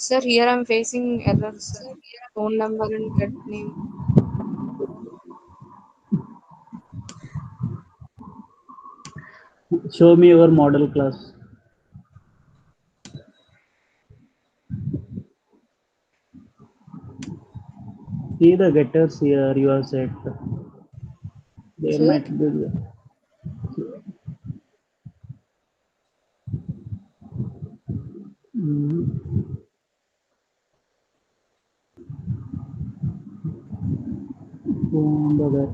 Sir, here I'm facing error, sir. Phone number and get name. Show me your model class. See the getters here you have set. There Sir, might be. Mm, that.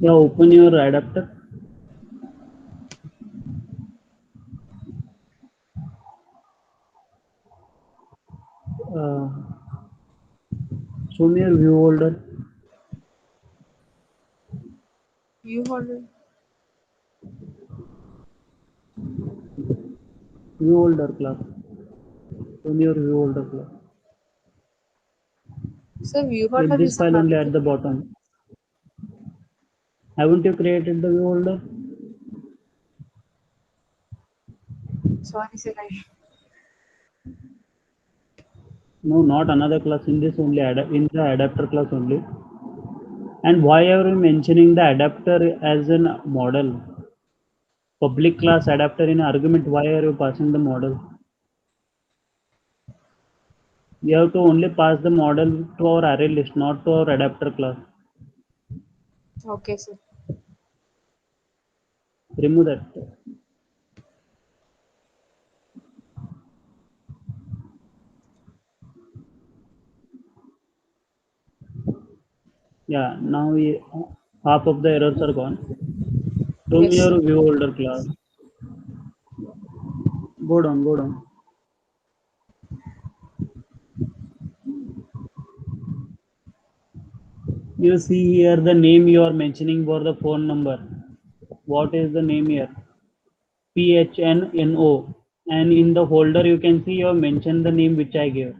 Yeah, open your adapter. Uh, Show me your view holder. you holder. View holder class. Show me your view holder class. Sir, view In holder this is a file only at nothing. the bottom. Haven't you created the view holder? Sorry, sir. No, not another class. In this only in the adapter class only. And why are you mentioning the adapter as a model? Public class adapter in argument. Why are you passing the model? We have to only pass the model to our array list, not to our adapter class. Okay, sir. Remove that. Yeah, now half of the errors are gone. Show me Yes, sir. your view holder class. Go down, go down. You see here the name you are mentioning for the phone number. What is the name here? PHNNO. And in the folder you can see you have mentioned the name which I gave.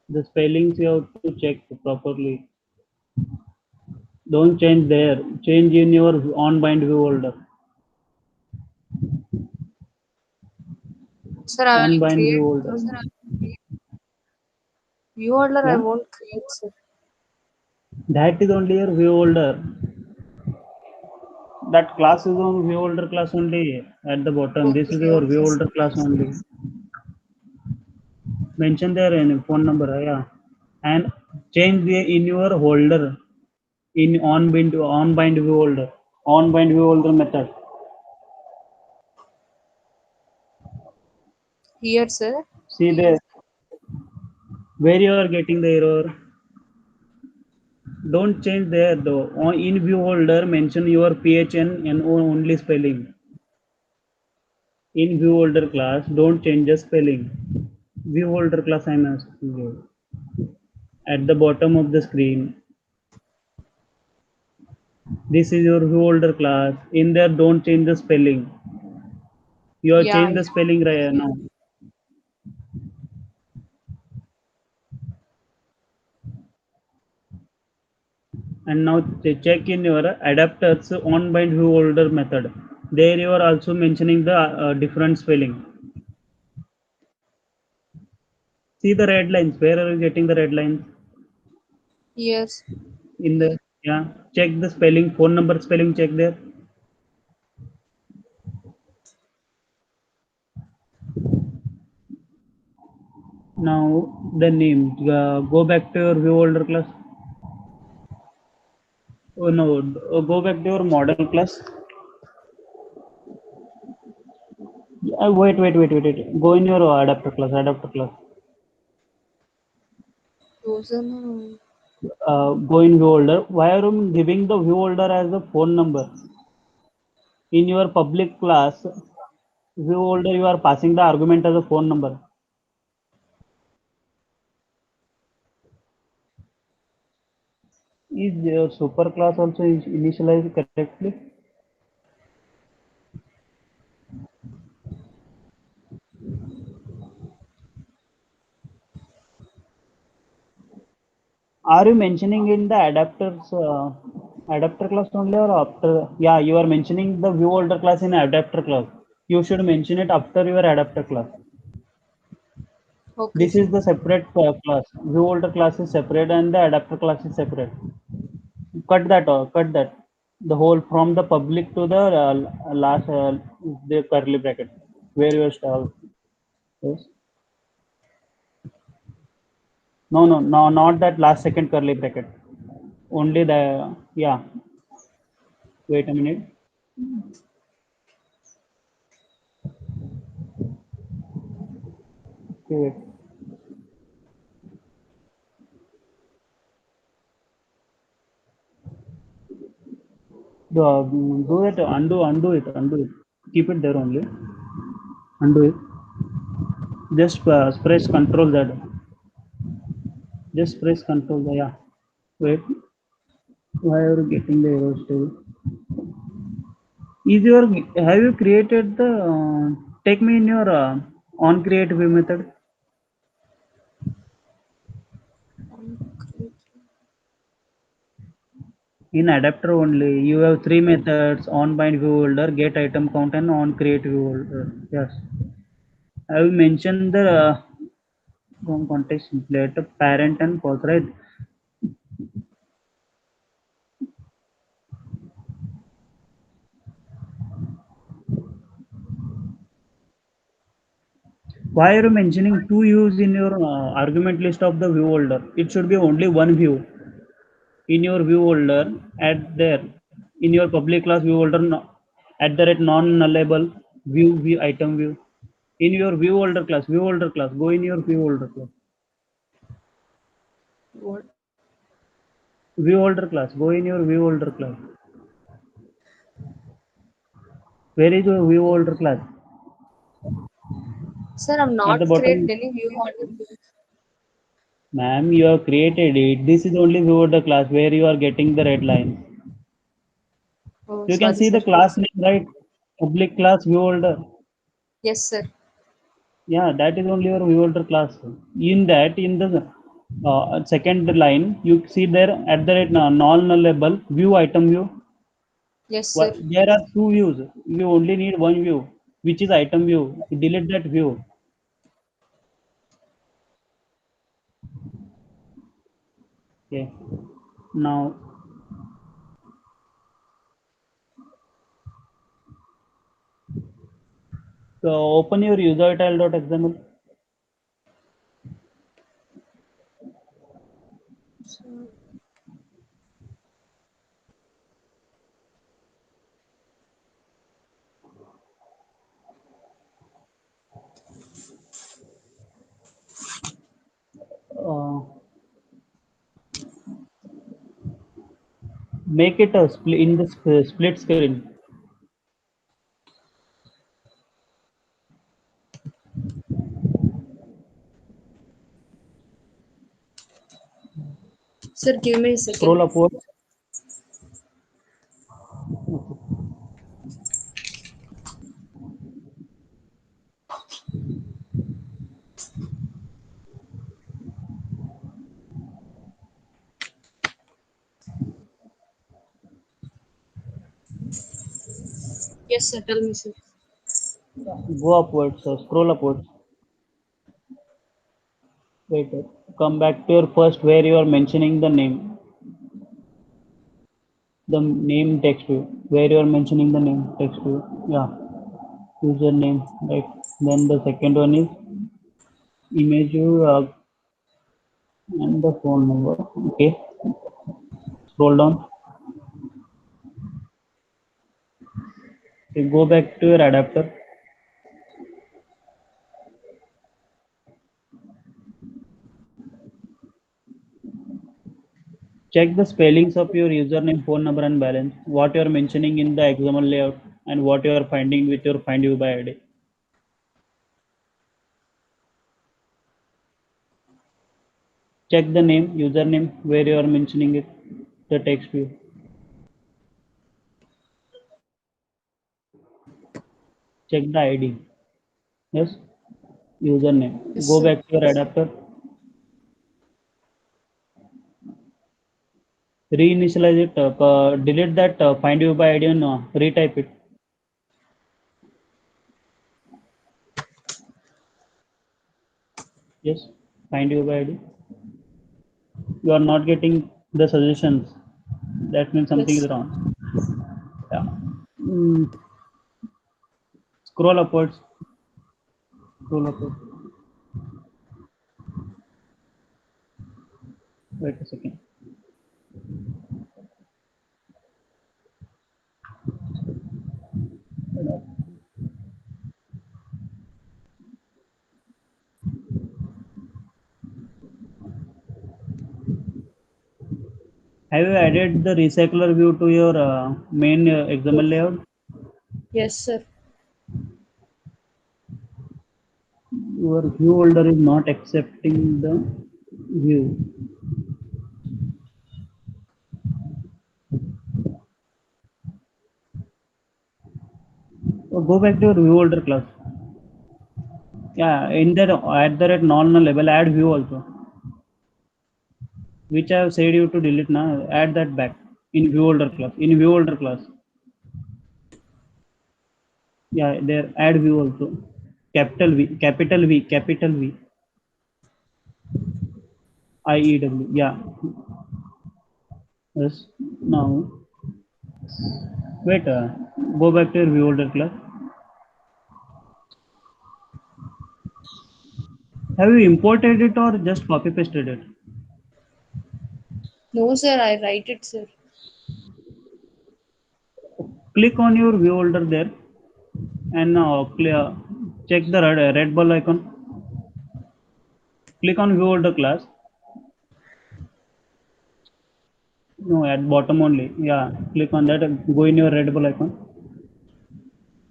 The spellings you have to check properly. Don't change there. Change in your on bind view holder. Sir, I On will bind view create holder. view holder. I Yeah, won't create, sir. that is only your view holder. That class is on view holder class only at the bottom. This is Okay, your view okay, sir. holder class only. Mention there in phone number, yeah. And change in your holder in on bind view holder. On bind view holder method. Here, sir. See there where you are getting the error. Don't change there though. In view holder, mention your PHN and only spelling. In view holder class, don't change the spelling. View holder class I'm asking you. At the bottom of the screen, this is your view holder class. In there, don't change the spelling. You have Yeah, changed the yeah. spelling right now. And now check in your adapters on bind view holder method. There you are also mentioning the different spelling. See the red lines. Where are you getting the red lines? Yes. In the, yeah. Check the spelling. Phone number spelling. Check there. Now the name. Go back to your view holder class. Oh no. Go back to your model class. Wait. Go in your adapter class. Adapter class. User. Go in view holder. Why are you giving the view holder as a phone number? In your public class, view holder you are passing the argument as a phone number. Is your super class also initialized correctly? Are you mentioning in the adapters adapter class only or after? Yeah, you are mentioning the view holder class in adapter class. You should mention it after your adapter class. Okay, This sir. is the separate class. View holder class is separate and the adapter class is separate. Cut that off. Cut that. The whole from the public to the last the curly bracket where you start. Yes. No, no, no, not that last second curly bracket. Only the yeah. Wait a minute. Okay, wait. Do it. Undo it. Keep it there only. Undo it. Just press Control Z. Just press Control Z. Yeah. Wait. Why are you getting the error still? Is your have you created the take me in your on create view method in adapter only? You have three methods: on bind view holder, get item count, and on create view holder. Yes. I have mentioned the context later parent and post, right? Why are you mentioning two views in your argument list of the view holder? It should be only one view in your view holder at there in your public class view holder at the rate non nullable view item view in your view holder class go in your view holder class What? view holder class go in your view holder class. Where is your view holder class? Sir, I'm At the not created bottom. any view holder. Ma'am, you have created it. This is only view holder class where you are getting the red line. Oh, You can sorry, see sir. the class name, right? Public class view holder. Yes, sir. Yeah, that is only your view holder class. In that, in the second line, you see there at the rate non-nullable view item view. Yes, sir. There are two views. You only need one view, which is item view. Delete that view. Okay. Now, so open your user.xml. Uh, make it a split in the split screen. Sir, give me a second. Scroll upward. Yes, sir. Tell me, sir. Go upwards. Scroll upwards. Wait. Come back to your first where you are mentioning the name. The name text view. Where you are mentioning the name text view. Yeah. Username. Right. Then the second one is image view and the phone number. Okay. Scroll down. Okay, go back to your adapter. Check the spellings of your username, phone number, and balance. What you are mentioning in the XML layout and what you are finding with your find you by ID. Check the name, username, where you are mentioning it, the text view. Check the ID. Yes, username. Yes, Go sir. back to your adapter. Reinitialize it. Delete that find you by ID and retype it. Yes, find you by ID. You are not getting the suggestions. That means something Yes. is wrong. Yeah. Mm, scroll upwards. Scroll upwards. Wait a second. Have you added the recycler view to your main XML layout? Yes, sir. Your view holder is not accepting the view. So go back to your view holder class. Yeah, in that at the rate non label add view also, which I have said you to delete now. Add that back in view holder class. In view holder class. Yeah, there add view also. Capital V, capital V, capital V, IEW. Yeah. Yes. Now wait. Go back to your view holder class. Have you imported it or just copy pasted it? No, sir. I write it, sir. Click on your view holder there and now clear. Check the red ball icon. Click on view holder class. No, at bottom only. Yeah, click on that and go in your red ball icon.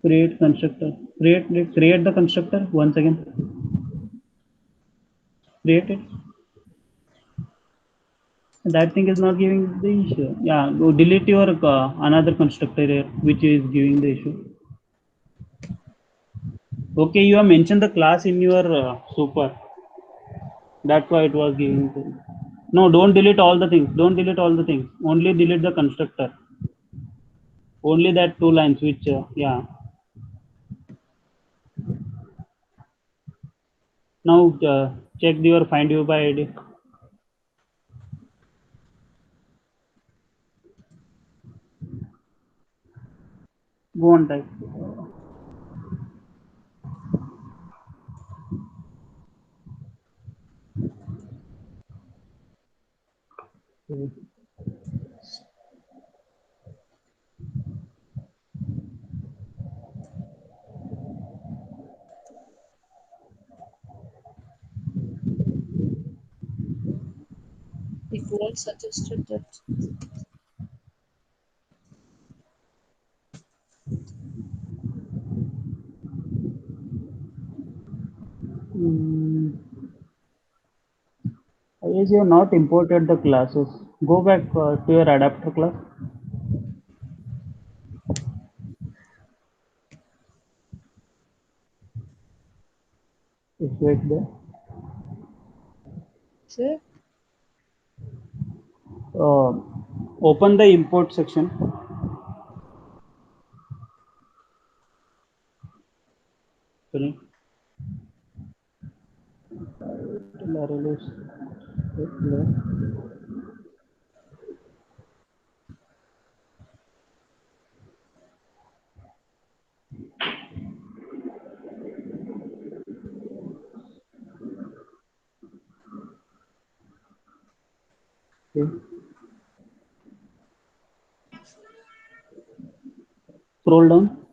Create constructor. Create the constructor once again. Create it. That thing is not giving the issue. Yeah, go delete your another constructor here, which is giving the issue. Okay, you have mentioned the class in your super. That's why it was giving. No, don't delete all the things. Don't delete all the things. Only delete the constructor. Only that two lines, which yeah. Now check your find you by ID. Go on type. It won't suggest it that. Mm, I guess you have not imported the classes. Go back to your adapter class. It's right there. Sir. Uh, Open the import section. Sorry. Okay. Scroll down.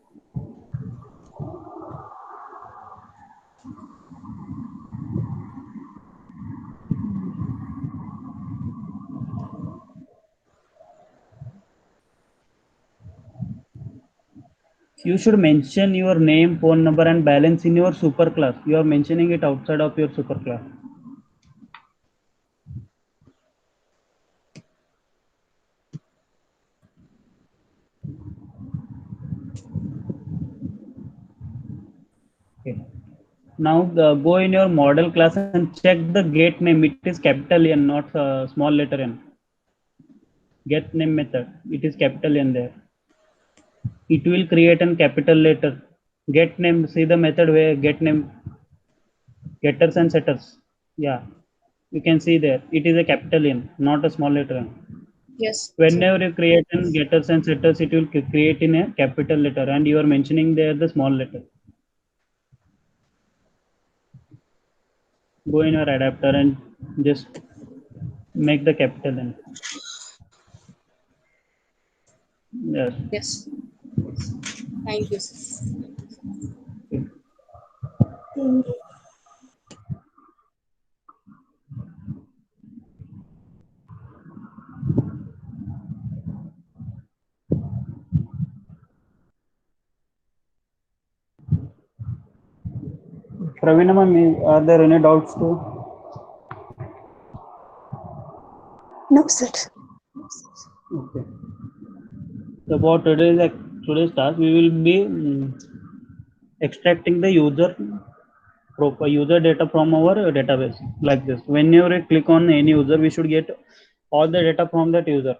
You should mention your name, phone number, and balance in your super class. You are mentioning it outside of your super class. Okay. Now go in your model class and check the get name. It is capital N, not small letter n. Get name method. It is capital N there. It will create a capital letter. Get name. See the method where get name, getters and setters. Yeah, you can see there. It is a capital M, not a small letter M. Yes, sir. Whenever you create in getters and setters, it will create in a capital letter, and you are mentioning there the small letter. Go in your adapter and just make the capital N. Yes. Yes. Thank you, sir. Pravina ma'am, are there any doubts too? No, sir. Okay. So for today's task, we will be extracting the user data from our database like this. Whenever you click on any user, we should get all the data from that user.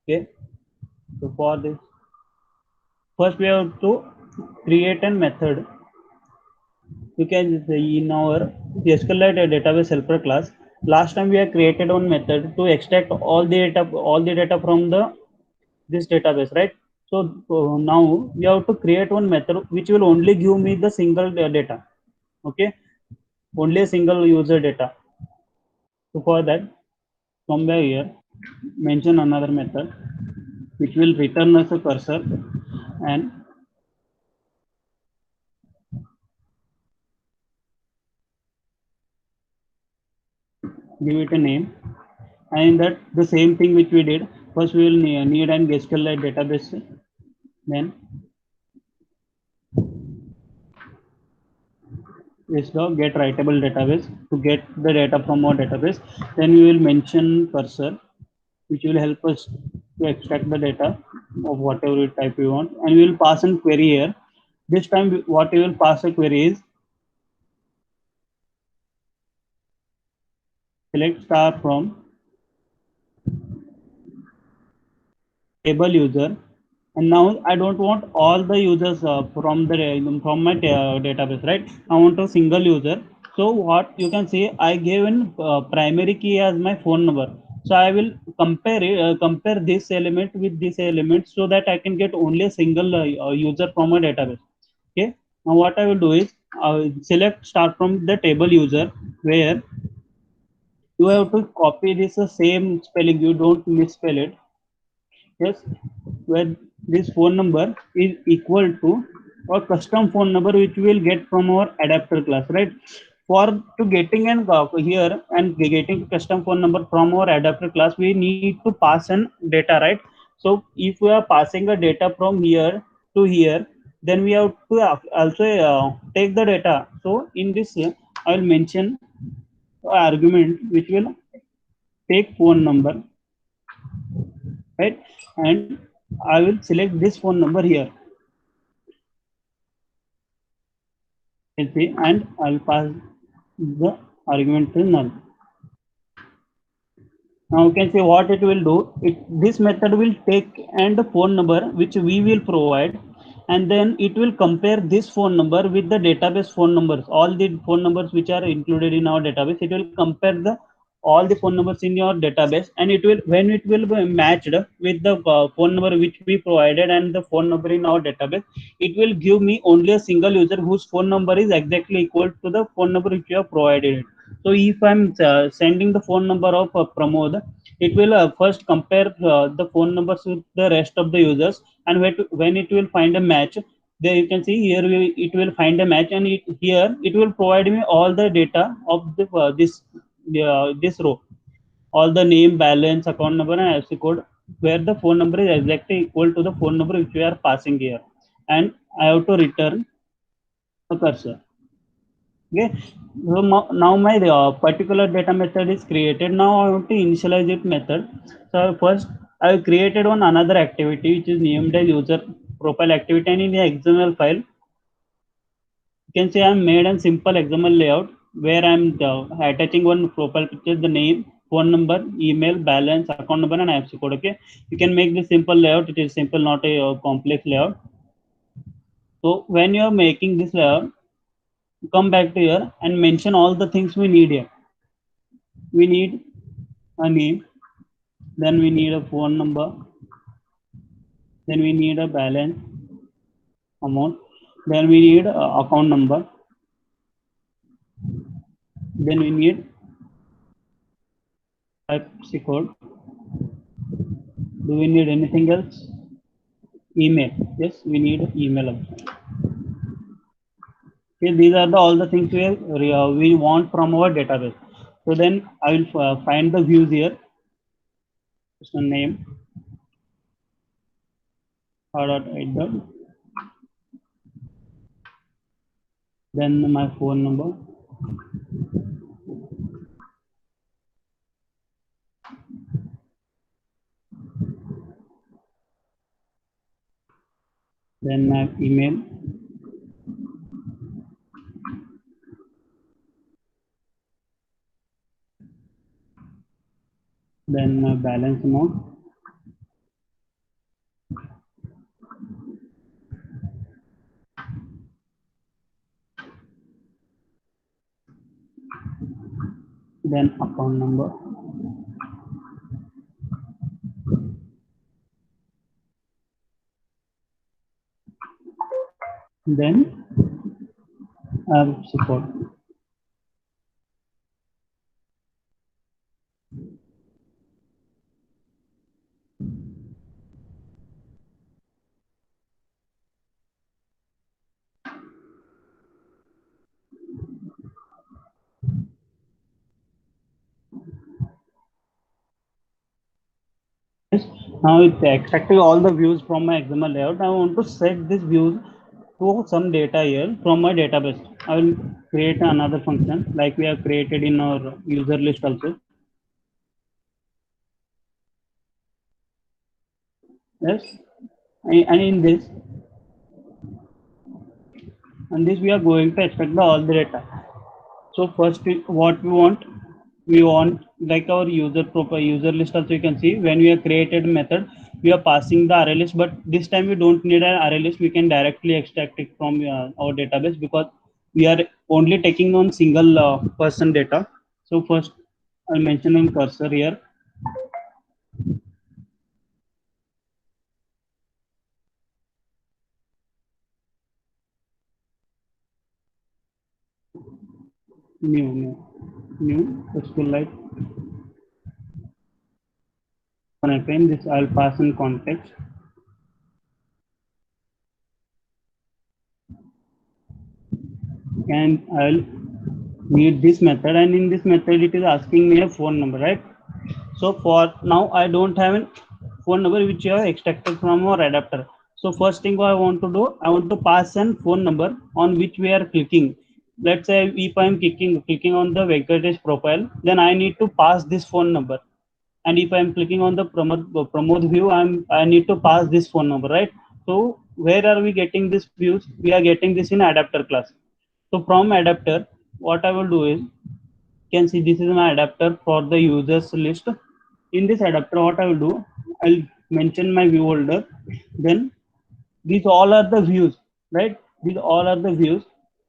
Okay. So for this, first we have to create a method. You can see in our SQLite database helper class. Last time we have created one method to extract all the data from the this database, right? So now we have to create one method which will only give me the single data. Okay, only a single user data. So for that, somewhere here, mention another method which will return as a cursor and give it a name. And that the same thing which we did. First, we will need an SQLite database. Then is the get writable database to get the data from our database. Then we will mention cursor, which will help us to extract the data of whatever type we want, and we will pass in query here. This time, what we will pass a query is select star from table user, and now I don't want all the users from my database, right? I want a single user. So what you can see, I gave in primary key as my phone number. So I will compare this element with this element so that I can get only a single user from a database. Okay. Now what I will do is select start from the table user, where you have to copy this same spelling. You don't misspell it. Yes, where this phone number is equal to a custom phone number which we will get from our adapter class, right? For to getting an here and getting custom phone number from our adapter class, we need to pass an data, right? So if we are passing a data from here to here, then we have to also take the data. So in this I will mention argument which will take phone number, right? And I will select this phone number here, and I'll pass the argument to null. Now you can see what it will do. This method will take and the phone number which we will provide, and then it will compare this phone number with the database phone numbers. All the phone numbers which are included in our database, it will compare the all the phone numbers in your database, and it will when it will be matched with the phone number which we provided and the phone number in our database, it will give me only a single user whose phone number is exactly equal to the phone number which you have provided. So if I'm sending the phone number of Pramod, it will first compare the phone numbers with the rest of the users, and when it will find a match, there you can see here it will find a match, and here it will provide me all the data of this row, all the name, balance, account number, and IFSC code, where the phone number is exactly equal to the phone number which we are passing here, and I have to return a cursor. Okay, so now my particular data method is created. Now I want to initialize it method. So first I have created one another activity which is named as user profile activity, and in the XML file you can see I made a simple XML layout where I'm attaching one profile picture, the name, phone number, email, balance, account number, and IFSC code. Okay, you can make this simple layout. It is simple, not a complex layout. So when you are making this layout, come back to here and mention all the things we need here. We need a name, then we need a phone number, then we need a balance amount, then we need a account number, then we need IFSC code. Do we need anything else? Email. Yes, we need email also. Okay, these are all the things we want from our database. So then I will find the views here. Just a name. Then my phone number. Then my email. Then my balance amount. Then account number. Then support. Yes. Now it's extracting all the views from my XML layout. I want to set this views to some data here from my database. I will create another function like we have created in our user list also. Yes, and in this, we are going to extract all the data. So first, what we want like our user profile, user list also. You can see when we have created method, we are passing the array list, but this time we don't need an array list. We can directly extract it from our database because we are only taking on single person data. So first, I'll mention in cursor here. New SQLite. When I pen this, I'll pass in context. And I'll need this method, and in this method it is asking me a phone number, right? So for now I don't have a phone number which I have extracted from our adapter. So first thing I want to do, I want to pass an phone number on which we are clicking. Let's say if I am clicking on the Venkatesh profile, then I need to pass this phone number. And if I am clicking on the Pramod view, I need to pass this phone number, right? So where are we getting this views? We are getting this in adapter class. So from adapter, what I will do is, you can see this is my adapter for the users list. In this adapter, what I will do, I'll mention my view holder. Then these all are the views, right? These all are the views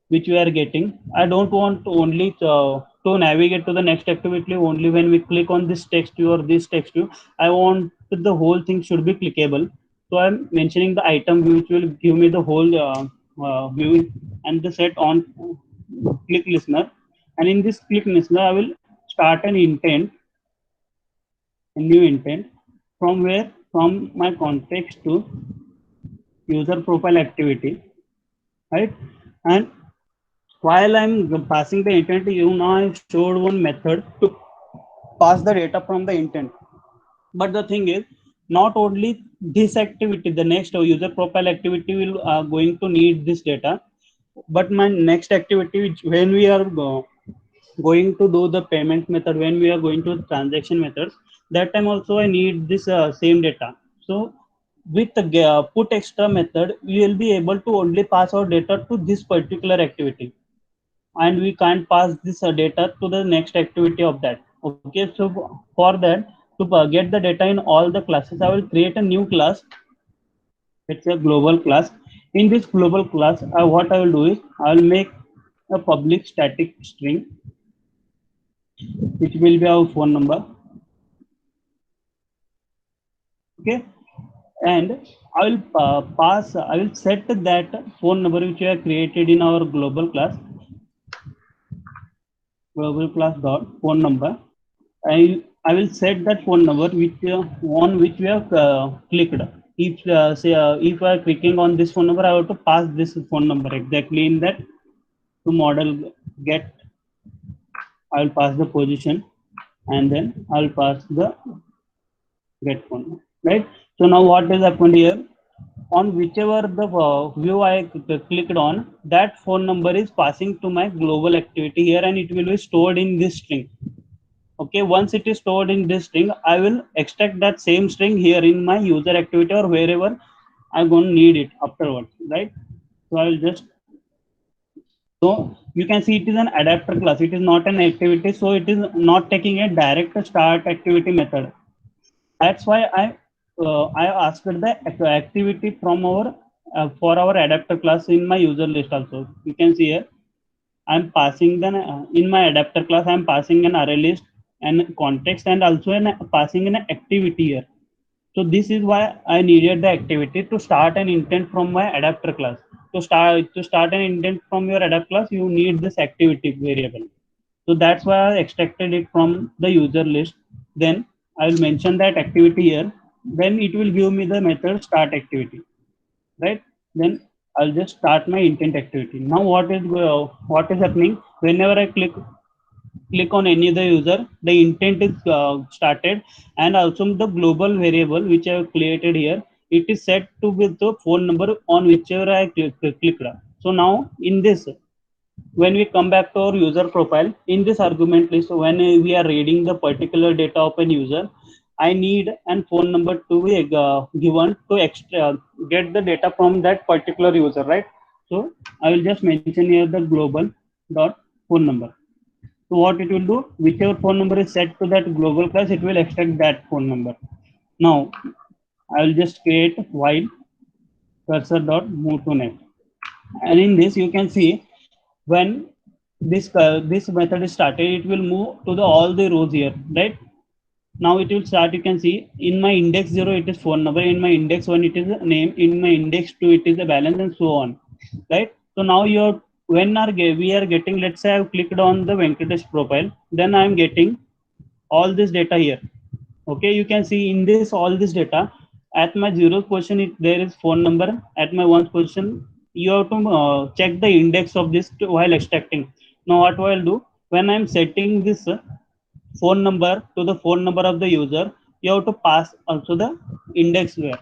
which we are getting. I don't want to only to navigate to the next activity only when we click on this text view or this text view. I want the whole thing should be clickable. So I'm mentioning the item view which will give me the whole view, and the set on click listener. And in this click listener, I will start an intent, a new intent, from where, from my context to user profile activity, right? And while I'm passing the intent, now I showed one method to pass the data from the intent. But the thing is, not only this activity, the next user profile activity will going to need this data, but my next activity, which when we are going to do the payment method, when we are going to transaction methods, that time also I need this same data. So with the put extra method, we will be able to only pass our data to this particular activity, and we can't pass this data to the next activity of that. Okay, so for that, to get the data in all the classes, I will create a new class. It's a global class. In this global class, what I will do is I will make a public static string, which will be our phone number. Okay, and I will set that phone number which we have created in our global class dot phone number. I will set that phone number which on which we have clicked. If if I am clicking on this phone number, I have to pass this phone number exactly in that to model get. I will pass the position and then I will pass the get phone number, right? So now what has happened here? On whichever the view I clicked on, that phone number is passing to my global activity here, and it will be stored in this string. Okay, once it is stored in this string, I will extract that same string here in my user activity or wherever I'm going to need it afterwards, right? So I will just, so you can see it is an adapter class, it is not an activity, so it is not taking a direct start activity method. That's why I asked the activity from our for our adapter class in my user list also. You can see here I'm passing the in my adapter class I'm passing an array list and context and also passing an activity here. So this is why I needed the activity to start an intent from my adapter class. To start an intent from your adapter class, you need this activity variable. So that's why I extracted it from the user list. Then I will mention that activity here. Then it will give me the method start activity, right? Then I'll just start my intent activity. Now what is happening? Whenever I click on any other user, the intent is started, and also the global variable which I have created here, it is set to with the phone number on whichever I clicked. So now in this, when we come back to our user profile in this argument list, when we are reading the particular data of an user, I need an phone number to be given to get the data from that particular user, right? So I will just mention here the global dot phone number. So what it will do, whichever phone number is set to that global class, it will extract that phone number. Now I will just create while cursor dot move to next, and in this you can see when this method is started, it will move to the all the rows here, right? Now it will start. You can see in my index 0 it is phone number, in my index 1 it is a name, in my index 2 it is a balance, and so on, right? So now you're when are we are getting, let's say I've clicked on the Venkatesh profile, then I'm getting all this data here. Okay, you can see in this all this data. At my 0th position there is phone number, at my 1st position you have to check the index of this while extracting. Now what I'll do, when I'm setting this phone number to the phone number of the user, you have to pass also the index where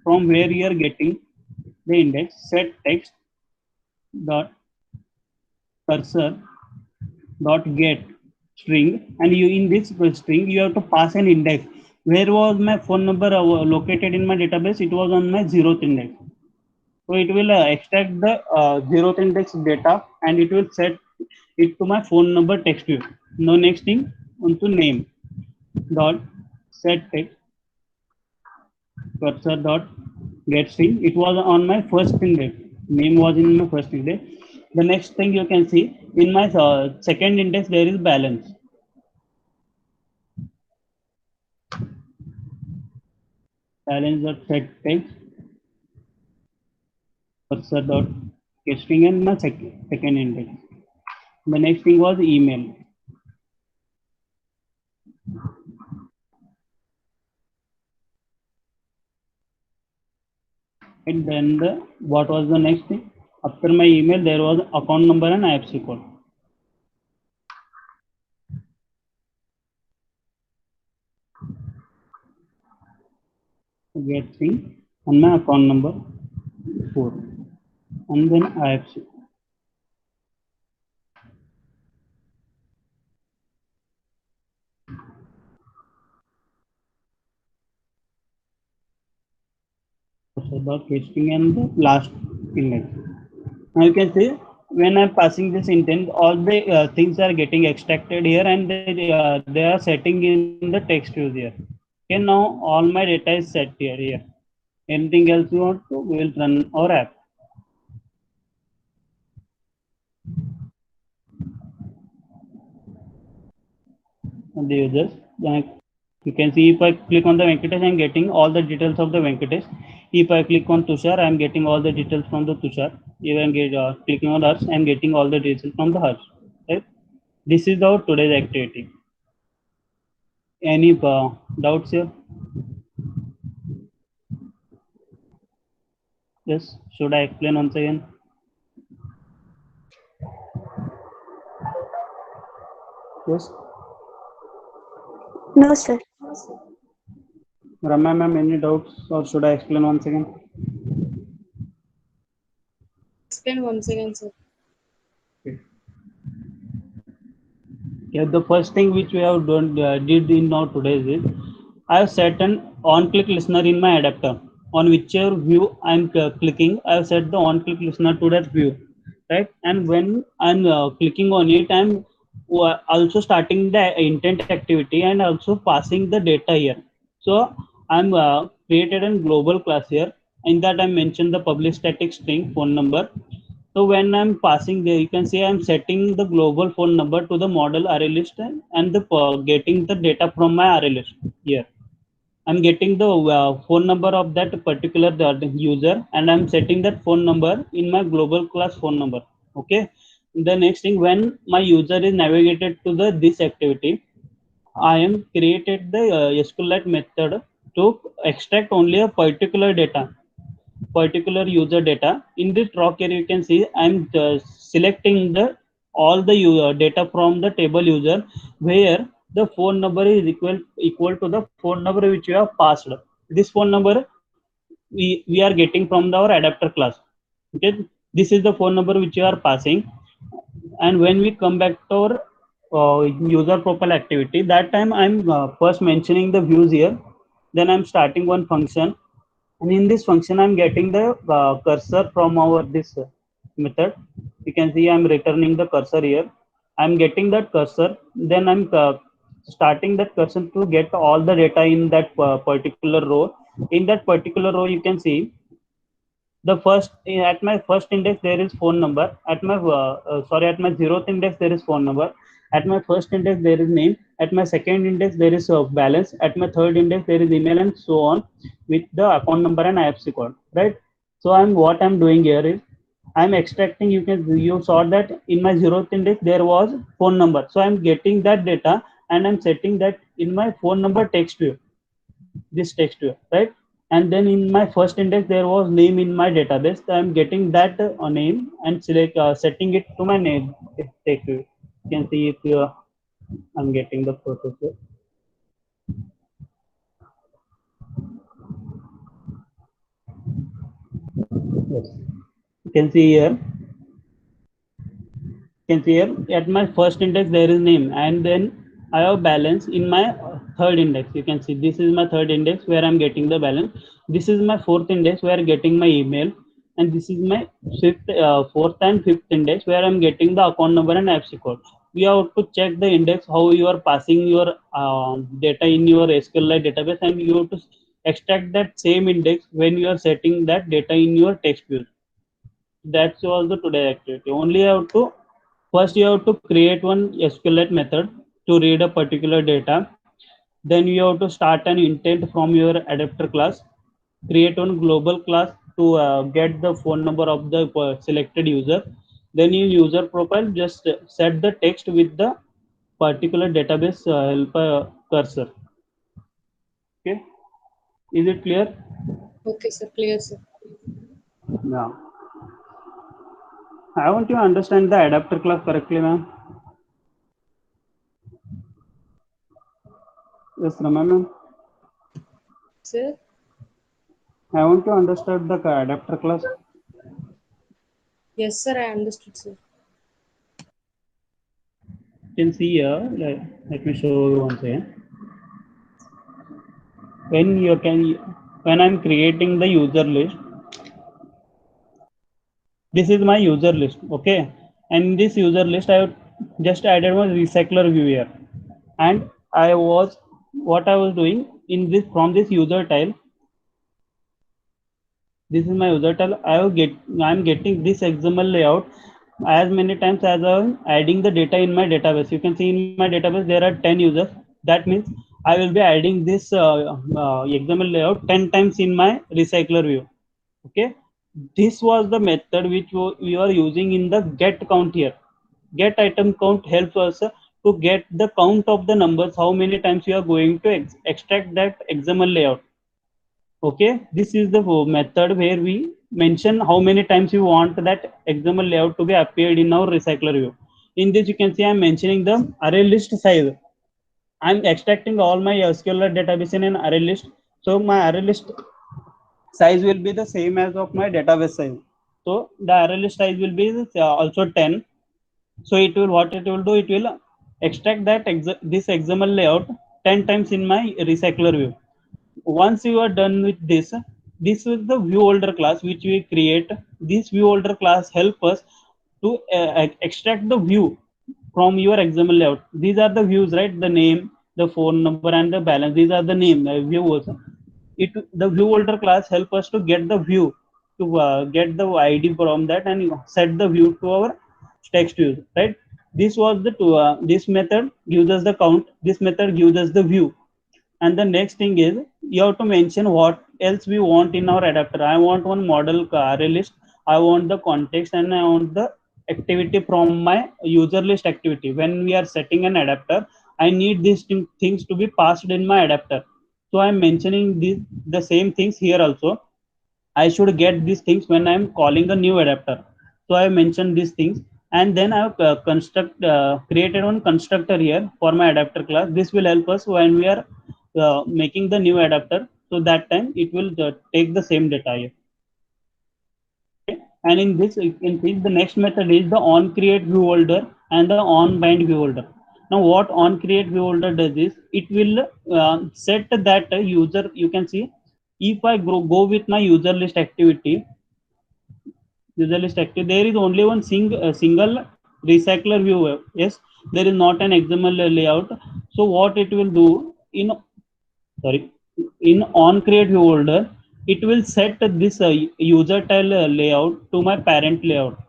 from where you are getting the index. Set text dot cursor dot get string, and you in this string you have to pass an index. Where was my phone number located in my database? It was on my 0th index. So it will extract the 0th index data, and it will set it to my phone number text view. Now next thing, onto name dot set text cursor dot get string. It was on my first index. Name was in my first index. The next thing you can see in my second index there is balance. Balance dot set text cursor dot get string, and my second index. The next thing was email. And then what was the next thing? After my email, there was account number and IFSC code. Get thing and my account number 4, and then IFSC. So the testing and the last index. Now you can see when I'm passing this intent, all the things are getting extracted here, and they are setting in the text view here. Okay, now all my data is set here. Anything else you want to, we will run our app. the users. Then you can see if I click on the Venkatesh, I'm getting all the details of the Venkatesh. If I click on Tushar, I'm getting all the details from the Tushar. If I'm clicking on Harsh, I'm getting all the details from the Harsh. Right? This is our today's activity. Any doubts here? Yes. Should I explain once again? Yes. No, sir. Ramya ma'am, any doubts or should I explain once again? Explain once again, sir. Okay. Yeah, the first thing which we have done did in now today's is I have set an on-click listener in my adapter. On whichever view I'm clicking, I have set the on-click listener to that view, right? And when I'm clicking on it, I'm also starting the intent activity and also passing the data here. So I'm created a global class here. In that I mentioned the public static string phone number. So when I'm passing there, you can see I'm setting the global phone number to the model array list and the getting the data from my array list here. I'm getting the phone number of that particular user and I'm setting that phone number in my global class phone number. Okay. The next thing, when my user is navigated to the this activity, I am created the SQLite method to extract only a particular user data. In this rock here you can see I'm selecting the all the data from the table user where the phone number is equal to the phone number which you have passed. This phone number we are getting from our adapter class. Okay, this is the phone number which you are passing. And when we come back to our user profile activity, that time I'm first mentioning the views here, then I'm starting one function, and in this function I'm getting the cursor from our this method. You can see I'm returning the cursor here. I'm getting that cursor, then I'm starting that cursor to get all the data in that particular row. In that particular row you can see the first at my first index there is phone number, at my at my zeroth index there is phone number, at my first index there is name, at my second index there is balance, at my third index there is email, and so on with the account number and IFSC code, right? So I'm doing here is I'm extracting. You saw that in my zeroth index there was phone number, so I'm getting that data and I'm setting that in my phone number text view, this text view, right? And then in my first index there was name in my database, so I'm getting that name and select setting it to my name text view. You can see if I'm getting the process here. Yes. You can see here, at my first index there is name, and then I have balance in my third index. You can see this is my third index where I'm getting the balance. This is my fourth index where I'm getting my email, and this is my fourth and fifth index where I'm getting the account number and IFSC code. We have to check the index how you are passing your data in your SQLite database, and you have to extract that same index when you are setting that data in your text view. That's all the today activity. Only you have to first you have to create one SQLite method to read a particular data. Then you have to start an intent from your adapter class. Create one global class to get the phone number of the selected user. Then in user profile, just set the text with the particular database helper cursor. Okay, is it clear? Okay, sir. Clear, sir. Yeah. I want you to understand the adapter class correctly, ma'am. Yes, Ramya ma'am. Sir? I want to understand the adapter class. Yes, sir. I understood, sir. You can see here, let me show you once again. When I'm creating the user list, this is my user list, okay? And in this user list, I have just added one recycler view here. And what I was doing in this, from this user tile, this is my user tile. I'm getting this XML layout as many times as I'm adding the data in my database. You can see in my database there are 10 users. That means I will be adding this XML layout 10 times in my recycler view. Okay, this was the method which we are using in the get count here. Get item count helps us to get the count of the numbers, how many times you are going to extract that XML layout. Okay, this is the method where we mention how many times you want that XML layout to be appeared in our recycler view. In this, you can see I'm mentioning the array list size. I'm extracting all my SQL database in an array list. So my array list size will be the same as of my database size. So the array list size will be also 10. So it will, what it will do, it will extract that this XML layout 10 times in my recycler view. Once you are done with this, this is the view holder class which we create. This view holder class help us to extract the view from your XML layout. These are the views, right? The name, the phone number, and the balance. These are the name views. The view holder class help us to get the view, to get the ID from that and set the view to our text view, right? This was the this method gives us the count. This method gives us the view. And the next thing is you have to mention what else we want in our adapter. I want one model array list, I want the context, and I want the activity from my user list activity. When we are setting an adapter, I need these things to be passed in my adapter. So I'm mentioning the same things here also. I should get these things when I'm calling a new adapter. So I mentioned these things, and then I've created one constructor here for my adapter class. This will help us when we are making the new adapter. So that time it will take the same data here. Okay. And in this, you can see the next method is the on create view holder and the on bind view holder. Now, what on create view holder does is it will set that user. You can see if I go with my user list activity, there is only one single recycler view. Yes, there is not an XML layout. So what it will do in, sorry, in on create view holder, it will set this user tile layout to my parent layout.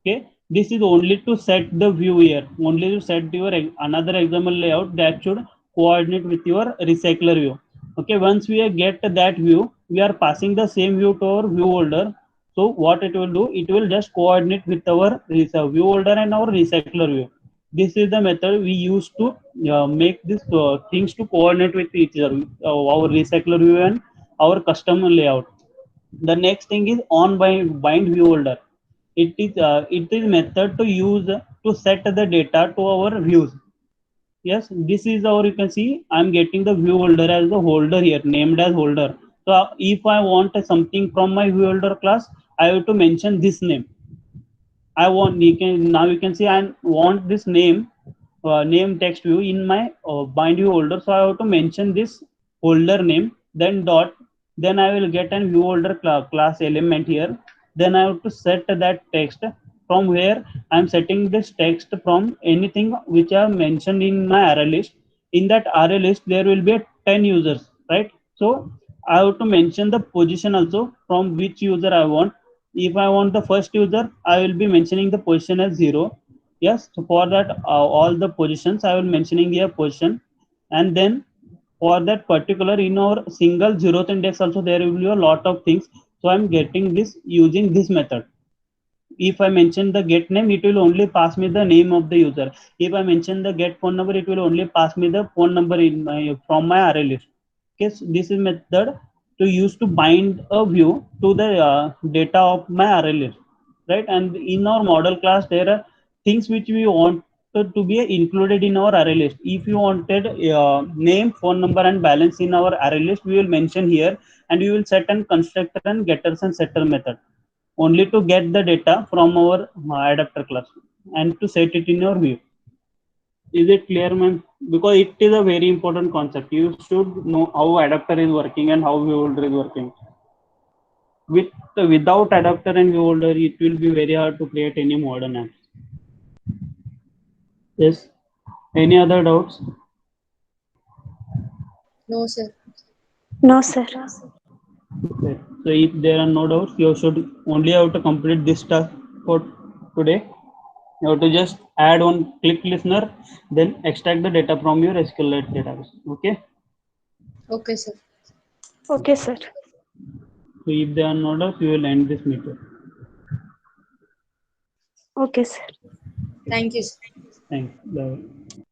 Okay, this is only to set the view here, only to set your another XML layout that should coordinate with your recycler view. Okay, once we get that view, we are passing the same view to our view holder. So what it will do, it will just coordinate with our view holder and our recycler view. This is the method we use to make these things to coordinate with each other, our recycler view and our custom layout. The next thing is on bind view holder. It is method to use to set the data to our views. Yes, this is our, you can see I'm getting the view holder as the holder here, named as holder. So if I want something from my view holder class, I have to mention this name. I want, you can, now you can see I want this name, name text view in my bind view holder. So I have to mention this holder name, then dot, then I will get an view holder class element here. Then I have to set that text from where I'm setting this text from anything which I have mentioned in my array list. In that array list, there will be 10 users, right? So I have to mention the position also from which user I want. If I want the first user, I will be mentioning the position as 0. Yes, so for that all the positions I will mentioning here position. And then for that particular, in our single zeroth index also there will be a lot of things. So I'm getting this using this method. If I mention the get name, it will only pass me the name of the user. If I mention the get phone number, it will only pass me the phone number in my from my array list. Okay, so this is method to use to bind a view to the data of my array list, right? And in our model class, there are things which we want to be included in our array list. If you wanted name, phone number, and balance in our array list, we will mention here, and we will set an constructor and getters and setter method only to get the data from our adapter class and to set it in your view. Is it clear, ma'am? Because it is a very important concept. You should know how adapter is working and how view holder is working. Without adapter and view holder, it will be very hard to create any modern apps. Yes. Any other doubts? No, sir. No, sir. Okay. So if there are no doubts, you should only have to complete this task for today. You have to just add one click listener, then extract the data from your SQLite database. Okay. Okay, sir. Okay, sir. So if they are not up, you will end this meeting. Okay, sir. Thank you, sir. Thanks. Bye.